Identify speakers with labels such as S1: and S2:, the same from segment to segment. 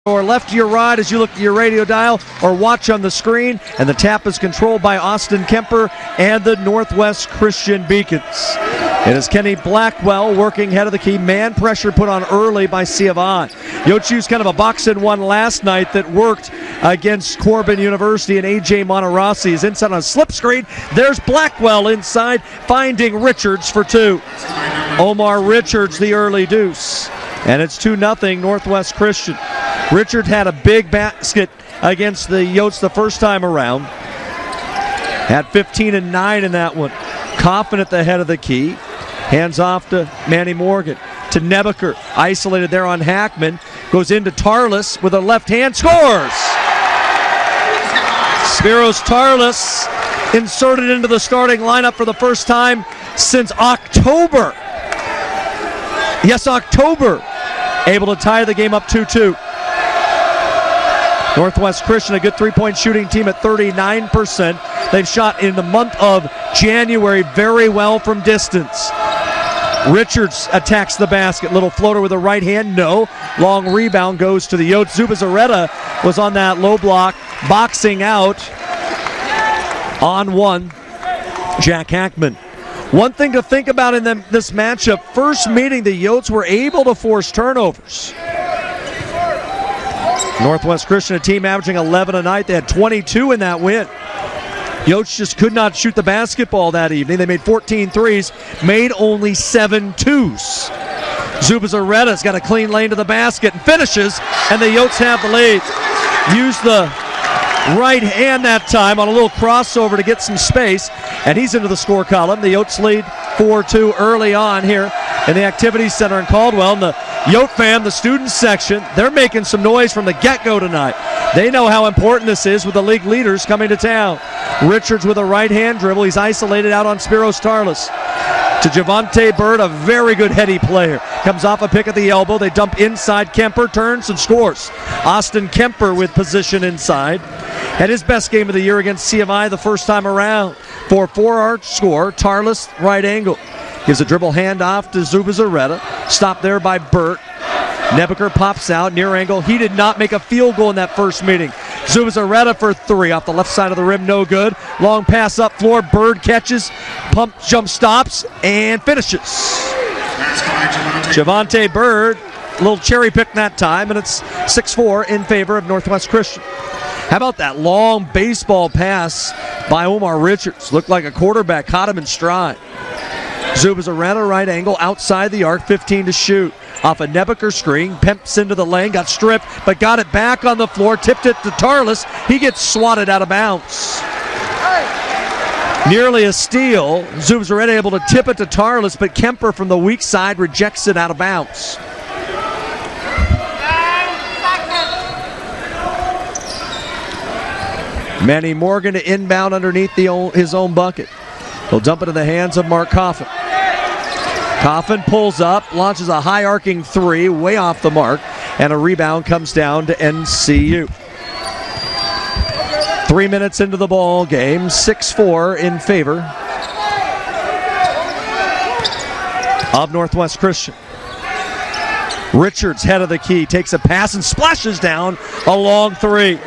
S1: or left to your right as you look at your radio dial or watch on the screen. And the tap is controlled by Austin Kemper and the Northwest Christian Beacons. It is Kenny Blackwell working head of the key. Man pressure put on early by C of I. Yotes used kind of a box-and-one last night that worked against Corbin University, and A.J. Monterossi is inside on a slip screen. There's Blackwell inside, finding Richards for two. Omar Richards, the early deuce. And it's 2-0 Northwest Christian. Richard had a big basket against the Yotes the first time around. Had 15 and 9 in that one. Coffin at the head of the key. Hands off to Manny Morgan. To Nebeker. Isolated there on Hackman. Goes into Tarlis with a left hand. Scores! Spiros Tarlis inserted into the starting lineup for the first time since October. Yes, October. Able to tie the game up 2-2. Northwest Christian, a good three-point shooting team at 39%. They've shot in the month of January very well from distance. Richards attacks the basket. Little floater with a right hand, no. Long rebound goes to the Yotes. Zubizarreta was on that low block, boxing out on one. Jack Hackman. One thing to think about in this matchup, first meeting, the Yotes were able to force turnovers. Northwest Christian, a team averaging 11 a night. They had 22 in that win. Yotes just could not shoot the basketball that evening. They made 14 threes, made only 7 twos. Zubizarreta's got a clean lane to the basket and finishes, and the Yotes have the lead. Used the right hand that time on a little crossover to get some space, and he's into the score column. The Yotes lead 4-2 early on here in the Activities Center in Caldwell. And the Yote fam, the students section, they're making some noise from the get-go tonight. They know how important this is with the league leaders coming to town. Richards with a right-hand dribble. He's isolated out on Spiros Tarlis. To Javante Bird, a very good heady player. Comes off a pick at the elbow. They dump inside. Kemper turns and scores. Austin Kemper with position inside. Had his best game of the year against C of I the first time around. For 4-arch score, Tarlis right angle. Gives a dribble handoff to Zubizarreta. Stopped there by Burt. Nebeker pops out, near angle. He did not make a field goal in that first meeting. Zubizarreta for three. Off the left side of the rim, no good. Long pass up floor. Bird catches. Pump jump stops and finishes. Javante Bird, a little cherry pick that time, and it's 6-4 in favor of Northwest Christian. How about that long baseball pass by Omar Richards? Looked like a quarterback, caught him in stride. Zubizarreta right angle, outside the arc, 15 to shoot. Off a Nebeker screen, pimps into the lane, got stripped, but got it back on the floor, tipped it to Tarlis. He gets swatted out of bounds. Nearly a steal. Zubizarreta able to tip it to Tarlis, but Kemper from the weak side rejects it out of bounds. Manny Morgan to inbound underneath his own bucket. He'll dump it in the hands of Mark Coffin. Coffin pulls up, launches a high arcing three, way off the mark, and a rebound comes down to NCU. 3 minutes into the ball game, 6-4 in favor of Northwest Christian. Richards, head of the key, takes a pass and splashes down a long three.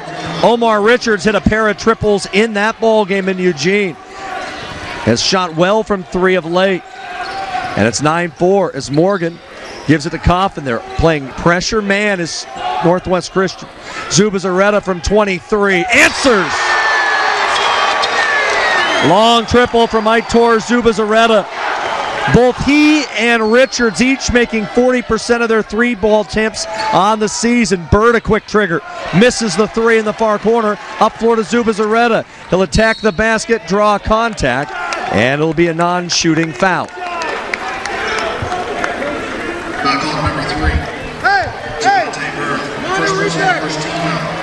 S1: Omar Richards hit a pair of triples in that ball game in Eugene. Has shot well from three of late. And it's 9-4 as Morgan gives it to Coffin. They're playing pressure man is Northwest Christian. Zubizarreta from 23 answers. Long triple from Aitor Zubizarreta. Both he and Richards each making 40% of their three-ball attempts on the season. Bird a quick trigger. Misses the three in the far corner. Up floor to Zubizarreta. He'll attack the basket, draw contact, and it'll be a non-shooting foul.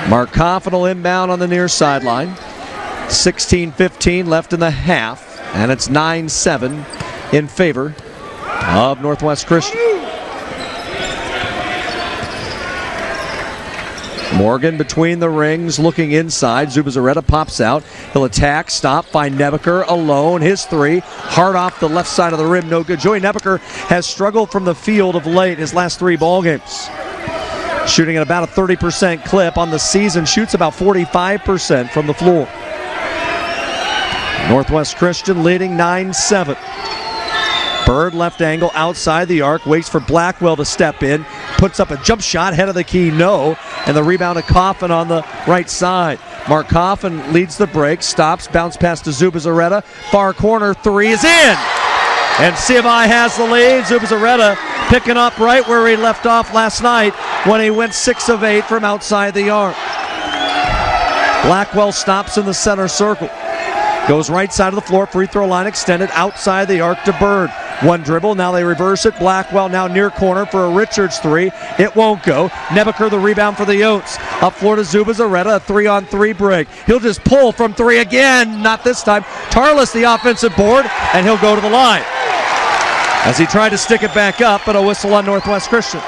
S1: Mark Coffin will inbound on the near sideline. 16:15 left in the half, and it's 9-7 in favor of Northwest Christian. Morgan between the rings, looking inside. Zubizarreta pops out. He'll attack, stop, find Nebeker alone. His three, hard off the left side of the rim, no good. Joey Nebeker has struggled from the field of late his last three ball games. Shooting at about a 30% clip on the season, shoots about 45% from the floor. Northwest Christian leading 9-7. Bird left angle outside the arc, waits for Blackwell to step in, puts up a jump shot, head of the key, no, and the rebound to Coffin on the right side. Mark Coffin leads the break, stops, bounce pass to Zubizarreta, far corner, three is in! And CFI has the lead. Zubizarreta picking up right where he left off last night when he went 6 of 8 from outside the arc. Blackwell stops in the center circle. Goes right side of the floor, free throw line extended, outside the arc to Bird. One dribble, now they reverse it. Blackwell now near corner for a Richards three. It won't go. Nebaker the rebound for the Yotes. Up floor to Zubizarreta, a 3-on-3 break. He'll just pull from three again, not this time. Tarlis the offensive board, and he'll go to the line. As he tried to stick it back up, but a whistle on Northwest Christian.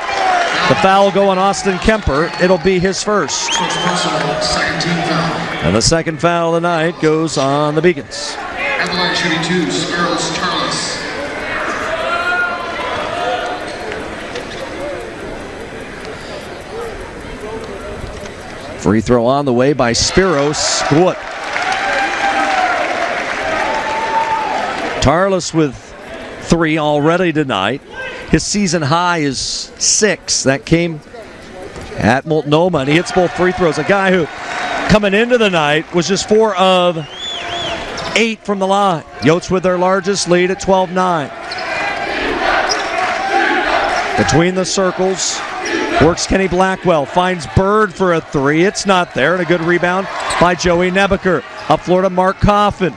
S1: The foul will go on Austin Kemper. It'll be his first. And the second foul of the night goes on the Beacons.
S2: Avalanche shooting 2, Spiros Tarlis.
S1: Free throw on the way by Spiros. Good. Tarlis with 3 already tonight. His season high is 6. That came at Multnomah, and he hits both free throws. A guy who, coming into the night, was just 4 of 8 from the line. Yotes with their largest lead at 12-9. Between the circles, works Kenny Blackwell, finds Bird for a 3. It's not there, and a good rebound by Joey Nebaker. Up floor to Mark Coffin.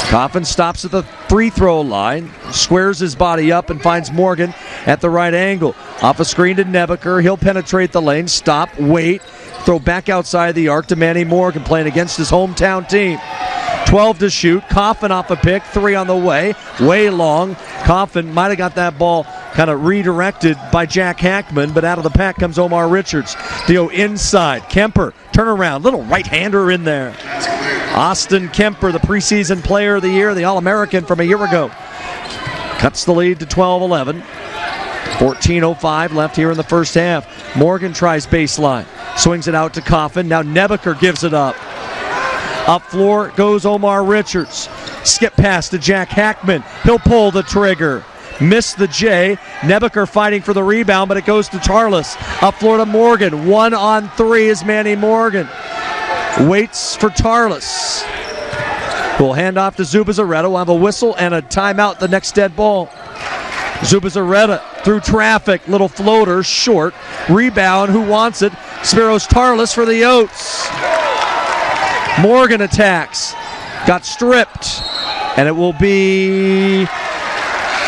S1: Coffin stops at the free throw line, squares his body up and finds Morgan at the right angle. Off a screen to Nebaker, he'll penetrate the lane, stop, wait, throw back outside the arc to Manny Morgan, playing against his hometown team. 12 to shoot, Coffin off a pick, 3 on the way long. Coffin might have got that ball kind of redirected by Jack Hackman, but out of the pack comes Omar Richards. Dio inside, Kemper, turnaround, little right-hander in there. Austin Kemper, the preseason player of the year, the All-American from a year ago. Cuts the lead to 12-11. 14:05 left here in the first half. Morgan tries baseline, swings it out to Coffin. Now Nebaker gives it up. Up floor goes Omar Richards. Skip pass to Jack Hackman. He'll pull the trigger. Missed the J. Nebaker fighting for the rebound, but it goes to Tarlis. Up floor to Morgan. 1-on-3 is Manny Morgan. Waits for Tarlis. We'll hand off to Zubizarreta. We'll have a whistle and a timeout, the next dead ball. Zubizarreta through traffic. Little floater, short. Rebound, who wants it? Spiros Tarlis for the Yotes. Morgan attacks. Got stripped. And it will be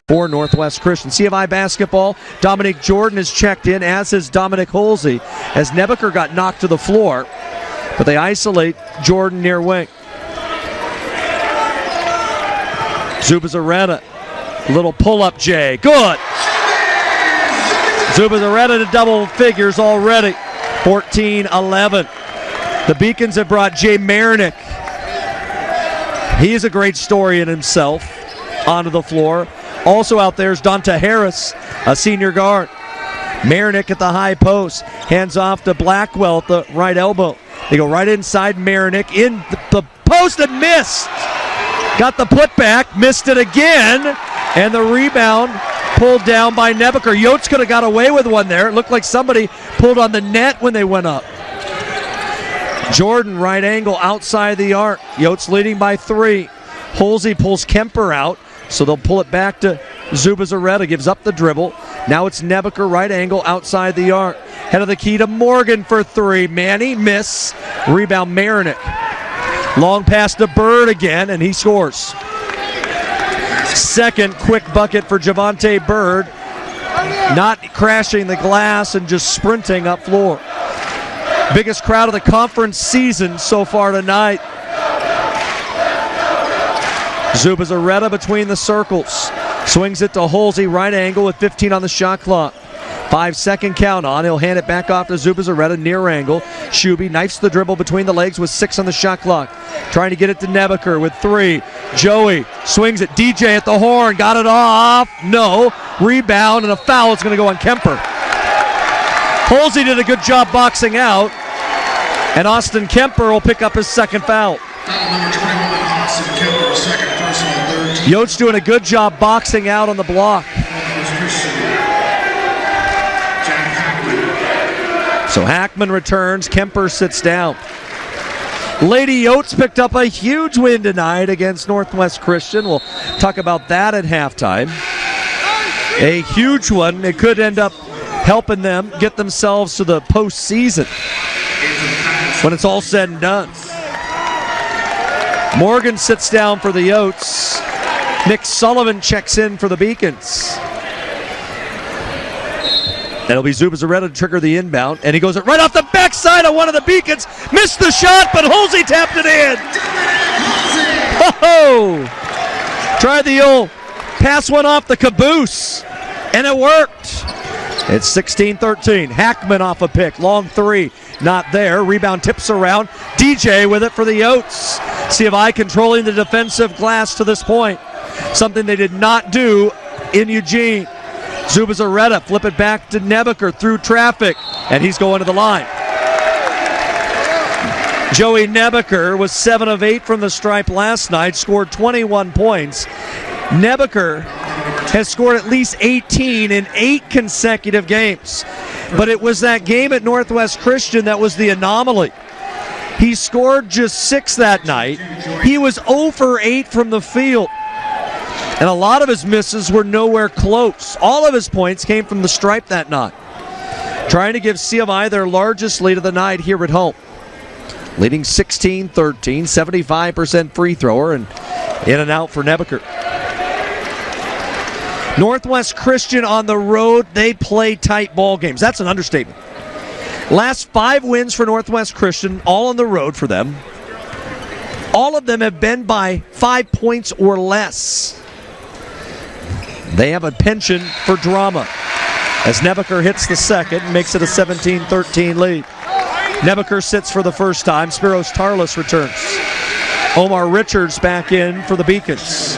S1: for Northwest Christian. CFI basketball, Dominic Jordan is checked in, as is Dominic Holsey, as Nebaker got knocked to the floor. But they isolate Jordan near wing. Zubizarreta, little pull-up J. Good! Zubizarreta to double figures already. 14-11. The Beacons have brought Jay Marinick. He is a great story in himself onto the floor. Also out there is Donta Harris, a senior guard. Marinick at the high post. Hands off to Blackwell at the right elbow. They go right inside Marinick, in the post and missed. Got the putback, missed it again, and the rebound pulled down by Nebaker. Yotes could have got away with one there. It looked like somebody pulled on the net when they went up. Jordan, right angle, outside the arc. Yotes leading by 3. Holsey pulls Kemper out, so they'll pull it back to Zubizarreta, gives up the dribble. Now it's Nebaker, right angle, outside the arc. Head of the key to Morgan for 3. Manny, miss. Rebound Marinick. Long pass to Bird again, and he scores. Second quick bucket for Javonte Bird. Not crashing the glass and just sprinting up floor. Biggest crowd of the conference season so far tonight. Zubizarreta between the circles. Swings it to Holsey, right angle with 15 on the shot clock. 5-second count on. He'll hand it back off to Zubizarreta, near angle. Shuby knifes the dribble between the legs with 6 on the shot clock. Trying to get it to Nebaker with 3. Joey swings it. DJ at the horn. Got it off. No. Rebound and a foul. It's going to go on Kemper. Holsey did a good job boxing out, and Austin Kemper will pick up his second foul.
S2: Foul number 21, Austin Kemper, second personal, third.
S1: Yotes doing a good job boxing out on the block. So Hackman returns, Kemper sits down. Lady Yotes picked up a huge win tonight against Northwest Christian. We'll talk about that at halftime. A huge one. It could end up helping them get themselves to the postseason when it's all said and done. Morgan sits down for the Yotes. Nick Sullivan checks in for the Beacons. That'll be Zuba Zaretta to trigger the inbound, and he goes it right off the backside of one of the Beacons. Missed the shot, but Holsey tapped it in. Oh! Tried the old pass one off the caboose, and it worked. It's 16-13. Hackman off a pick. Long three. Not there. Rebound tips around. DJ with it for the Yotes. CFI controlling the defensive glass to this point. Something they did not do in Eugene. Zuba Zaretta flip it back to Nebeker through traffic, and he's going to the line. Joey Nebeker was 7 of 8 from the stripe last night, scored 21 points. Nebeker has scored at least 18 in 8 consecutive games. But it was that game at Northwest Christian that was the anomaly. He scored just 6 that night. He was 0 for 8 from the field. And a lot of his misses were nowhere close. All of his points came from the stripe that night. Trying to give CFI their largest lead of the night here at home. Leading 16-13, 75% free thrower, and in and out for Nebeker. Northwest Christian on the road, they play tight ball games. That's an understatement. Last 5 wins for Northwest Christian, all on the road for them. All of them have been by 5 points or less. They have a penchant for drama as Nebeker hits the second and makes it a 17-13 lead. Nebeker sits for the first time. Spiros Tarlis returns. Omar Richards back in for the Beacons.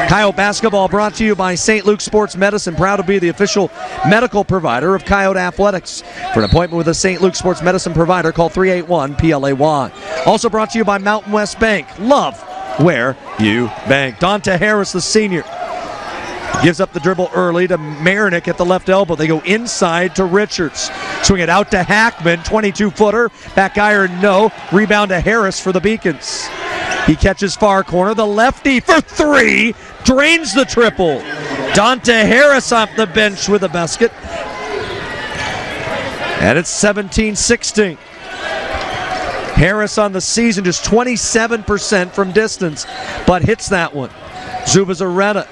S1: Coyote basketball brought to you by St. Luke Sports Medicine, proud to be the official medical provider of Coyote Athletics. For an appointment with a St. Luke Sports Medicine provider, call 381-PLAY. Also brought to you by Mountain West Bank. Love where you bank. Dante Harris, the senior, gives up the dribble early to Marinick at the left elbow. They go inside to Richards. Swing it out to Hackman, 22-footer. Back iron, no. Rebound to Harris for the Beacons. He catches far corner. The lefty for 3. Drains the triple. Dante Harris off the bench with a basket. And it's 17-16. Harris on the season just 27% from distance, but hits that one. Zuba Zaretta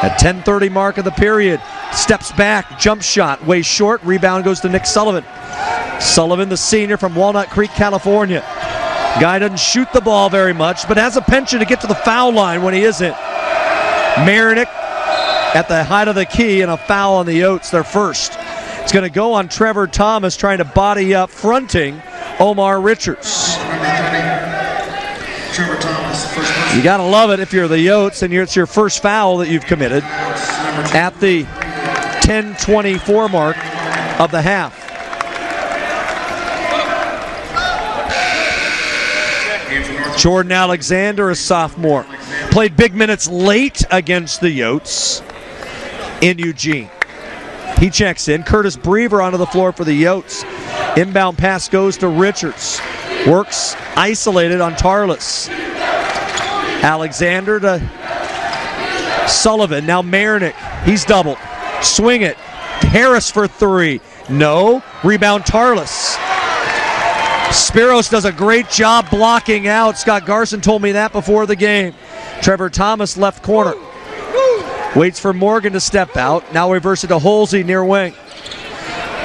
S1: at 10:30 mark of the period. Steps back, jump shot, way short. Rebound goes to Nick Sullivan. Sullivan, the senior from Walnut Creek, California. Guy doesn't shoot the ball very much, but has a penchant to get to the foul line when he isn't. Marinick at the height of the key, and a foul on the Yotes, their first. It's going to go on Trevor Thomas trying to body up, fronting Omar Richards.
S2: Trevor Thomas, first person.
S1: You got to love it if you're the Yotes and it's your first foul that you've committed at the 10:24 mark of the half. Jordan Alexander, a sophomore, played big minutes late against the Yotes in Eugene. He checks in. Curtis Brever onto the floor for the Yotes. Inbound pass goes to Richards. Works isolated on Tarlis. Alexander to Sullivan. Now Marinick. He's doubled. Swing it. Harris for 3. No. Rebound Tarlis. Spiros does a great job blocking out. Scott Garson told me that before the game. Trevor Thomas left corner. Waits for Morgan to step out. Now reverse it to Holsey near wing.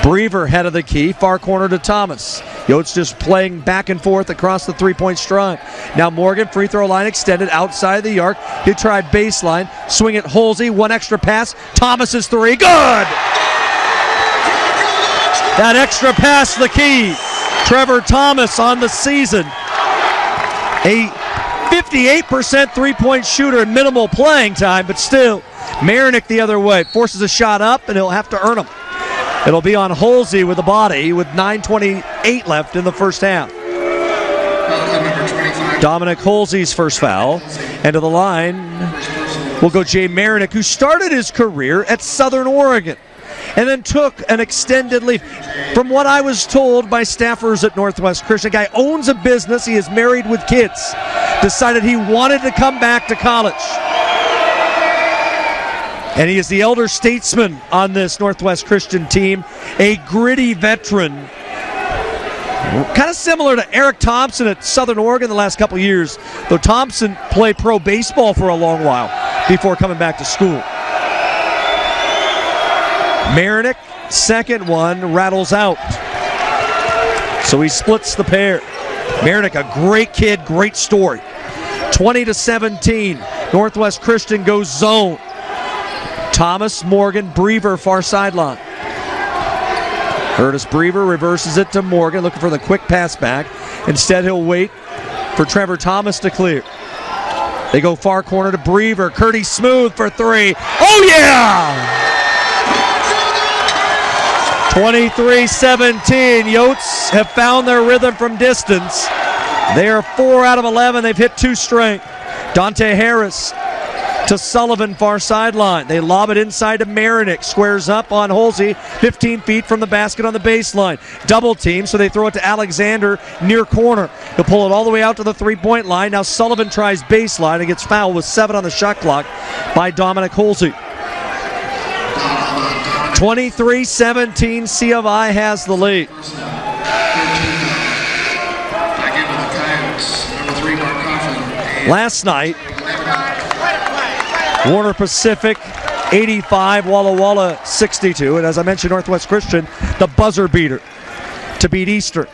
S1: Brever head of the key. Far corner to Thomas. Yotes just playing back and forth across the three-point stripe. Now Morgan, free throw line extended outside the arc. He tried baseline. Swing it Holsey. One extra pass. Thomas's 3. Good! That extra pass, the key. Trevor Thomas on the season. A 58% three-point shooter in minimal playing time, but still. Marinick the other way. Forces a shot up, and he'll have to earn them. It'll be on Holsey with the body with 9:28 left in the first half.
S2: Number 25.
S1: Dominic Holsey's first foul. And to the line will go Jay Marinick, who started his career at Southern Oregon and then took an extended leave. From what I was told by staffers at Northwest Christian, a guy owns a business, he is married with kids, decided he wanted to come back to college. And he is the elder statesman on this Northwest Christian team, a gritty veteran. Kind of similar to Eric Thompson at Southern Oregon the last couple years, though Thompson played pro baseball for a long while before coming back to school. Marinick, second one, rattles out. So he splits the pair. Marinick, a great kid, great story. 20-17, Northwest Christian goes zone. Thomas, Morgan, Brever, far sideline. Curtis Brever reverses it to Morgan, looking for the quick pass back. Instead, he'll wait for Trevor Thomas to clear. They go far corner to Brever. Curdy Smooth for three. Oh, yeah! 23-17. Yotes have found their rhythm from distance. They are 4 out of 11. They've hit 2 straight. Dante Harris to Sullivan, far sideline. They lob it inside to Marinick. Squares up on Holsey, 15 feet from the basket on the baseline. Double team, so they throw it to Alexander near corner. He'll pull it all the way out to the three-point line. Now Sullivan tries baseline and gets fouled with 7 on the shot clock by Dominic Holsey. 23-17, C of I has the lead.
S2: Back into the Coyotes. Number 3, Mark Coffin.
S1: Last night, Warner Pacific 85, Walla Walla 62, and as I mentioned, Northwest Christian, the buzzer beater to beat Eastern.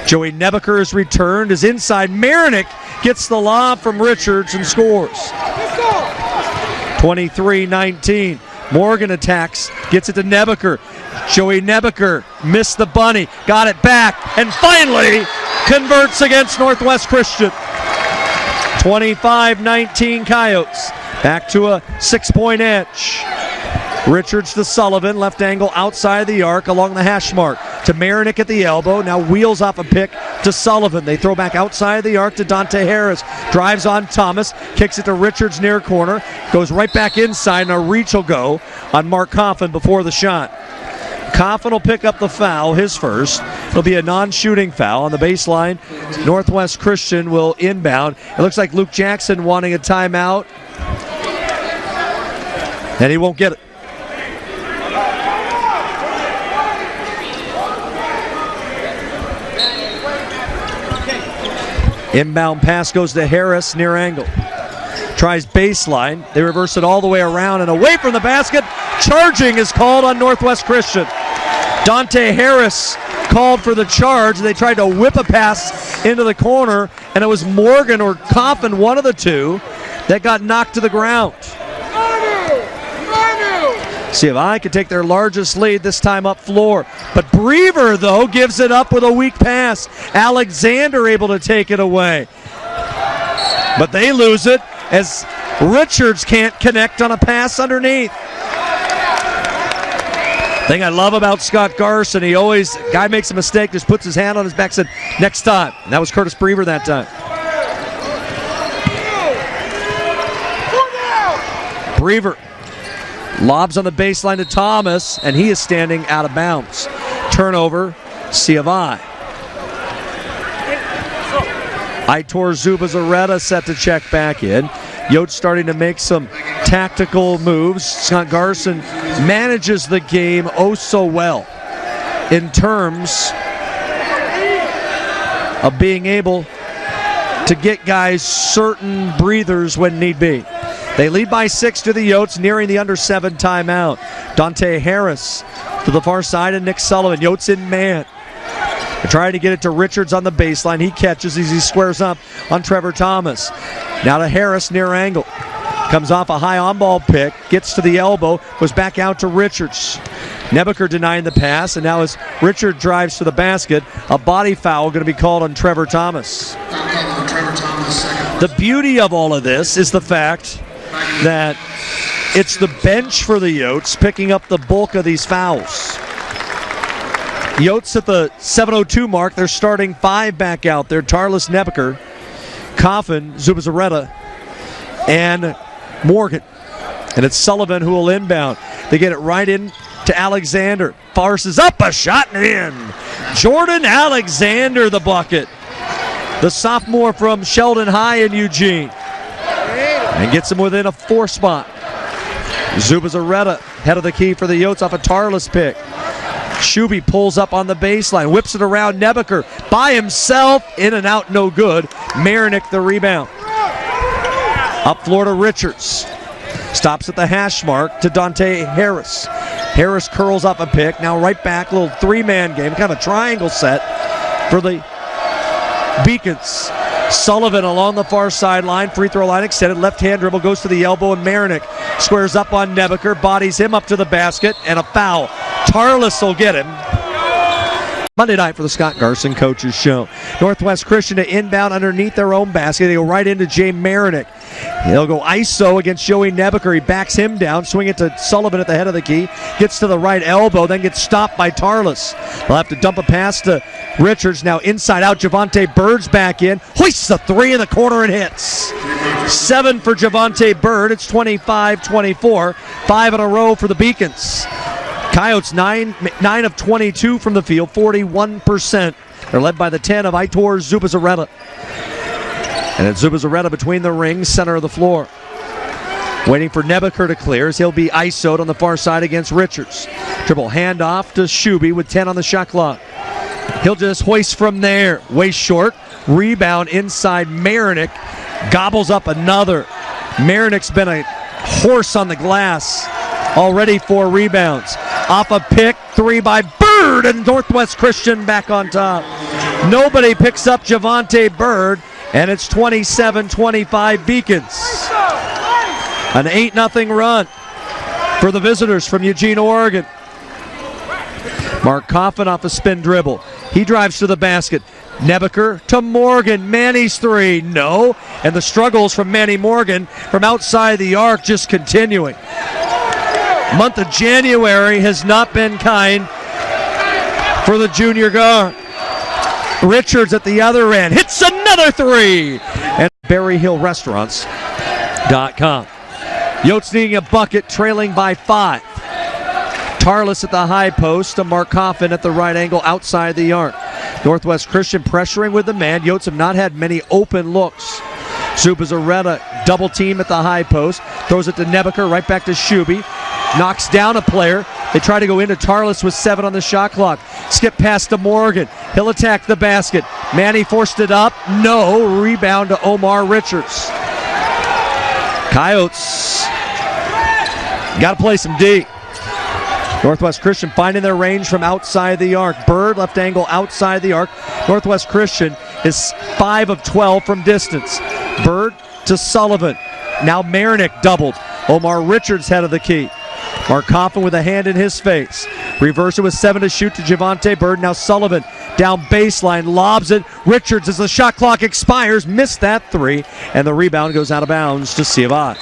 S1: Joey Nebeker is returned, is inside. Marinick gets the lob from Richards and scores. 23-19. Morgan attacks, gets it to Nebeker. Joey Nebeker missed the bunny, got it back, and finally converts against Northwest Christian. 25-19 Coyotes. Back to a 6-point edge. Richards to Sullivan, left angle outside the arc along the hash mark. To Marinick at the elbow, now wheels off a pick to Sullivan. They throw back outside the arc to Dante Harris. Drives on Thomas, kicks it to Richards near corner. Goes right back inside, and a reach will go on Mark Coffin before the shot. Coffin will pick up the foul, his first. It'll be a non-shooting foul on the baseline. Northwest Christian will inbound. It looks like Luke Jackson wanting a timeout, and he won't get it. Inbound pass goes to Harris near angle. Tries baseline. They reverse it all the way around and away from the basket. Charging is called on Northwest Christian. Dante Harris called for the charge. They tried to whip a pass into the corner, and it was Morgan or Coffin, one of the two, that got knocked to the ground. See if I can take their largest lead, this time up floor. But Brever, though, gives it up with a weak pass. Alexander able to take it away. But they lose it as Richards can't connect on a pass underneath. Thing I love about Scott Garson, he always, guy makes a mistake, just puts his hand on his back, said, next time. And that was Curtis Brever that time. Brever lobs on the baseline to Thomas, and he is standing out of bounds. Turnover, C of I. Aitor Zubazarreta set to check back in. Yotes starting to make some tactical moves. Scott Garson manages the game oh so well in terms of being able to get guys certain breathers when need be. They lead by 6 to the Yotes, nearing the under 7 timeout. Dante Harris to the far side and Nick Sullivan. Yotes in man. They're trying to get it to Richards on the baseline. He catches as he squares up on Trevor Thomas. Now to Harris near angle. Comes off a high on-ball pick, gets to the elbow, goes back out to Richards. Nebeker denying the pass, and now as Richard drives to the basket, a body foul going to be called on Trevor Thomas. The beauty of all of this is the fact that It's the bench for the Yotes picking up the bulk of these fouls. Yotes at the 7:02 mark. They're starting 5 back out there. Tarlis, Nebeker, Coffin, Zubizarreta, and Morgan. And it's Sullivan who will inbound. They get it right in to Alexander. Forces up a shot and in. Jordan Alexander, the bucket. The sophomore from Sheldon High in Eugene. And gets him within a 4 spot. Zubizarreta, head of the key for the Yotes off a Tarlis pick. Shuby pulls up on the baseline, whips it around Nebeker by himself, in and out, no good. Marinick the rebound. Up floor to Richards. Stops at the hash mark to Dante Harris. Harris curls up a pick, now right back, little 3-man game, kind of a triangle set for the Beacons. Sullivan along the far sideline, free throw line extended, left-hand dribble, goes to the elbow, and Marinick squares up on Nebeker, bodies him up to the basket, and a foul. Tarlis will get him. Monday night for the Scott Garson Coaches Show. Northwest Christian to inbound underneath their own basket. They go right into Jay Marinick. He'll go ISO against Joey Nebeker. He backs him down, swing it to Sullivan at the head of the key. Gets to the right elbow, then gets stopped by Tarlis. They'll have to dump a pass to Richards. Now inside out, Javante Bird's back in. Hoists the 3 in the corner and hits. 7 for Javante Bird. It's 25-24. 5 in a row for the Beacons. Coyotes 9 of 22 from the field, 41%. They're led by the 10 of Aitor Zubizarreta. And it's Zubizarreta between the rings, center of the floor. Waiting for Nebeker to clear as he'll be ISO'd on the far side against Richards. Dribble handoff to Shuby with 10 on the shot clock. He'll just hoist from there. Way short. Rebound inside Marinick. Gobbles up another. Marinick's been a horse on the glass. Already 4 rebounds. Off a pick, 3 by Bird, and Northwest Christian back on top. Nobody picks up Javante Bird, and it's 27-25 Beacons. An 8-0 run for the visitors from Eugene, Oregon. Mark Coffin off a spin dribble. He drives to the basket. Nebeker to Morgan. Manny's 3. No. And the struggles from Manny Morgan from outside the arc just continuing. Month of January has not been kind for the junior guard. Richards at the other end hits another 3. And BerryHillRestaurants.com. Yotes needing a bucket, trailing by 5. Tarlis at the high post to Mark Coffin at the right angle outside the arc. Northwest Christian pressuring with the man. Yotes have not had many open looks. Zubizarreta double team at the high post. Throws it to Nebeker, right back to Shuby. Knocks down a player. They try to go into Tarlis with 7 on the shot clock. Skip pass to Morgan. He'll attack the basket. Manny forced it up. No. Rebound to Omar Richards. Coyotes got to play some D. Northwest Christian finding their range from outside the arc. Bird left angle outside the arc. Northwest Christian is 5 of 12 from distance. Bird to Sullivan. Now Marinick doubled. Omar Richards head of the key. Mark Coffin with a hand in his face. Reverse it with 7 to shoot to Javante Bird. Now Sullivan down baseline, lobs it. Richards, as the shot clock expires, missed that 3, and the rebound goes out of bounds to C of I.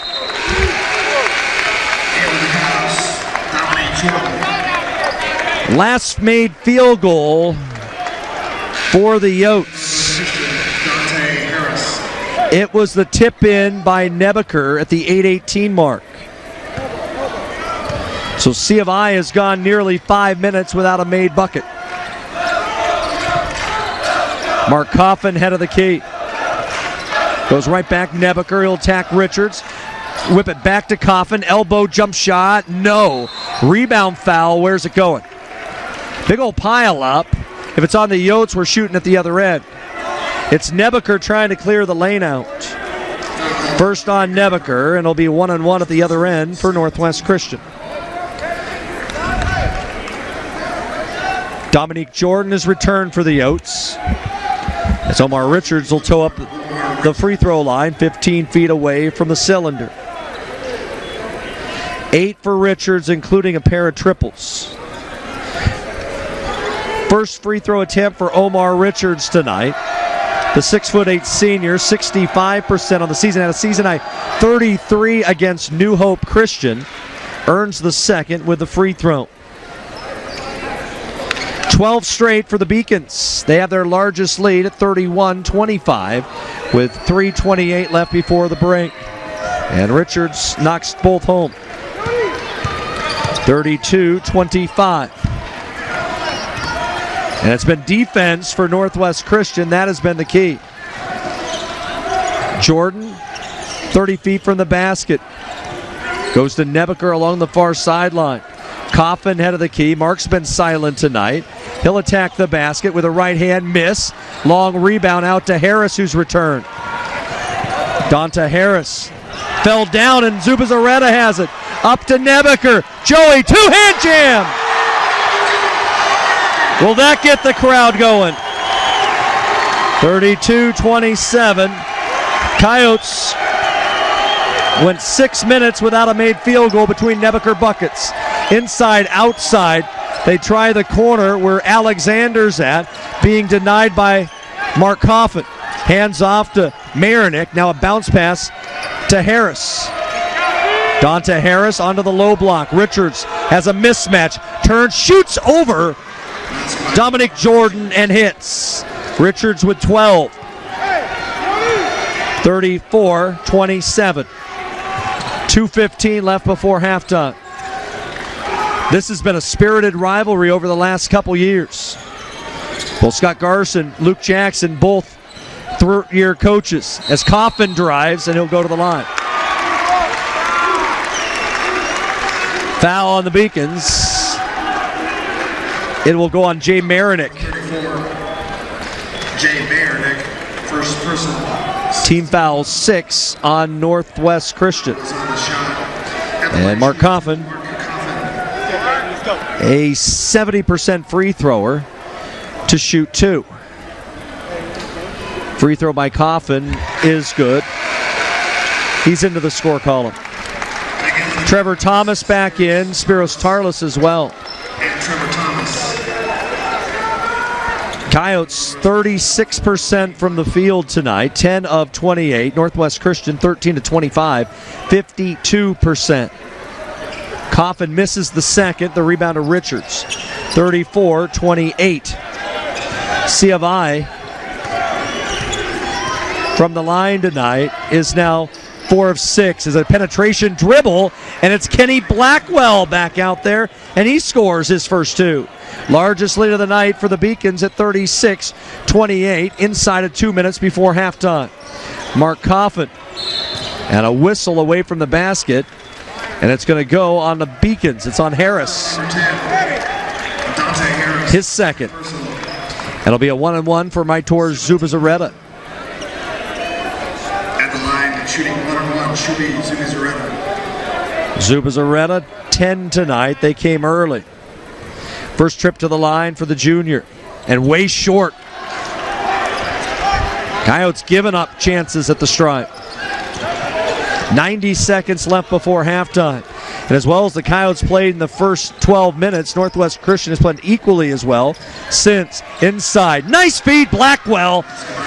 S1: Last made field goal for the Yotes. It was the tip in by Nebeker at the 8:18 mark. So C of I has gone nearly 5 minutes without a made bucket. Mark Coffin, head of the key. Goes right back, Nebeker, he'll attack Richards. Whip it back to Coffin, elbow jump shot, no. Rebound foul, where's it going? Big old pile up. If it's on the Yotes, we're shooting at the other end. It's Nebeker trying to clear the lane out. First on Nebeker, and it'll be 1-on-1 at the other end for Northwest Christian. Dominique Jordan is returned for the Yotes. As Omar Richards will toe up the free throw line, 15 feet away from the cylinder. 8 for Richards, including a pair of triples. First free throw attempt for Omar Richards tonight. The 6'8" senior, 65% on the season. Had a season high 33 against New Hope Christian. Earns the second with the free throw. 12 straight for the Beacons. They have their largest lead at 31-25 with 3:28 left before the break. And Richards knocks both home. 32-25. And it's been defense for Northwest Christian. That has been the key. Jordan, 30 feet from the basket. Goes to Nebeker along the far sideline. Coffin head of the key. Mark's been silent tonight. He'll attack the basket with a right hand miss. Long rebound out to Harris, who's returned. Donta Harris fell down and Zubizarreta has it. Up to Nebeker. Joey, two-hand jam. Will that get the crowd going? 32-27. Coyotes went 6 minutes without a made field goal between Nebeker buckets. Inside, outside. They try the corner where Alexander's at, being denied by Mark Coffin. Hands off to Marinick. Now a bounce pass to Harris. Donta Harris onto the low block. Richards has a mismatch. Turns, shoots over Dominic Jordan and hits. Richards with 12. 34-27. 2:15 left before halftime. This has been a spirited rivalry over the last couple years. Well, Scott Garson, Luke Jackson, both third-year coaches. As Coffin drives, and he'll go to the line. Foul on the Beacons. It will go on Jay Marinick.
S2: 34. Jay Marinick, first personal.
S1: Team foul 6 on Northwest Christian.
S2: On the shot.
S1: And Mark Coffin, a 70% free thrower to shoot 2. Free throw by Coffin is good. He's into the score column. Trevor Thomas back in, Spiros Tarlis as well.
S2: And Trevor Thomas.
S1: Coyotes 36% from the field tonight, 10 of 28. Northwest Christian 13-25, 52%. Coffin misses the second, the rebound to Richards. 34-28. C of I from the line tonight is now 4 of 6. Is a penetration dribble, and it's Kenny Blackwell back out there, and he scores his first 2. Largest lead of the night for the Beacons at 36-28, inside of 2 minutes before halftime. Mark Coffin, and a whistle away from the basket, and it's going to go on the Beacons. It's on Harris. His second. It'll be a 1-and-1 for Maitor Zubizarreta.
S2: At the line, shooting 1-on-1, Zubizarreta.
S1: Zubizarreta, 10 tonight. They came early. First trip to the line for the junior, and way short. Coyotes giving up chances at the stripe. 90 seconds left before halftime. And as well as the Coyotes played in the first 12 minutes, Northwest Christian has played equally as well since. Inside. Nice feed, Blackwell.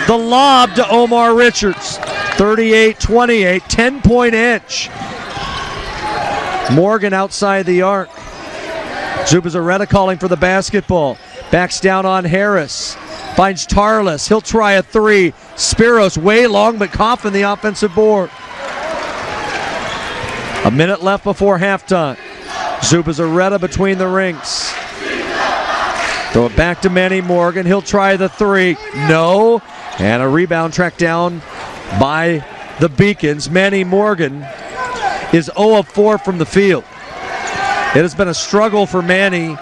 S1: The lob to Omar Richards. 38-28, 10-point edge. Morgan outside the arc. Zubizarreta calling for the basketball. Backs down on Harris. Finds Tarlis. He'll try a 3. Spiros way long, but Coffin the offensive board. A minute left before halftime. Zubizarreta between the rings. Throw it back to Manny Morgan. He'll try the 3. No. And a rebound tracked down by the Beacons. Manny Morgan is 0 of 4 from the field. It has been a struggle for Manny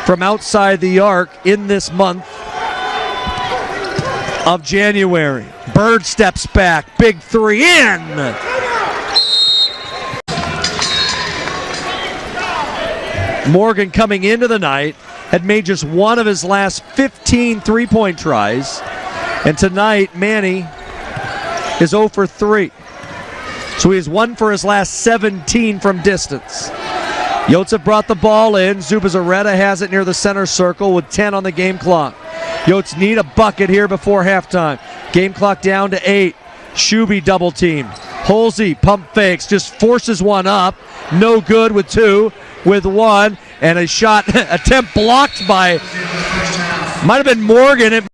S1: from outside the arc in this month of January. Bird steps back. Big 3 in. Morgan coming into the night had made just one of his last 15 three-point tries. And tonight, Manny is 0 for 3. So he has 1 for his last 17 from distance. Yotes have brought the ball in. Zubizarreta has it near the center circle with 10 on the game clock. Yotes need a bucket here before halftime. Game clock down to 8. Shuby double team. Holsey pump fakes, just forces one up. No good with 2, with 1, and a shot attempt blocked by, might have been Morgan.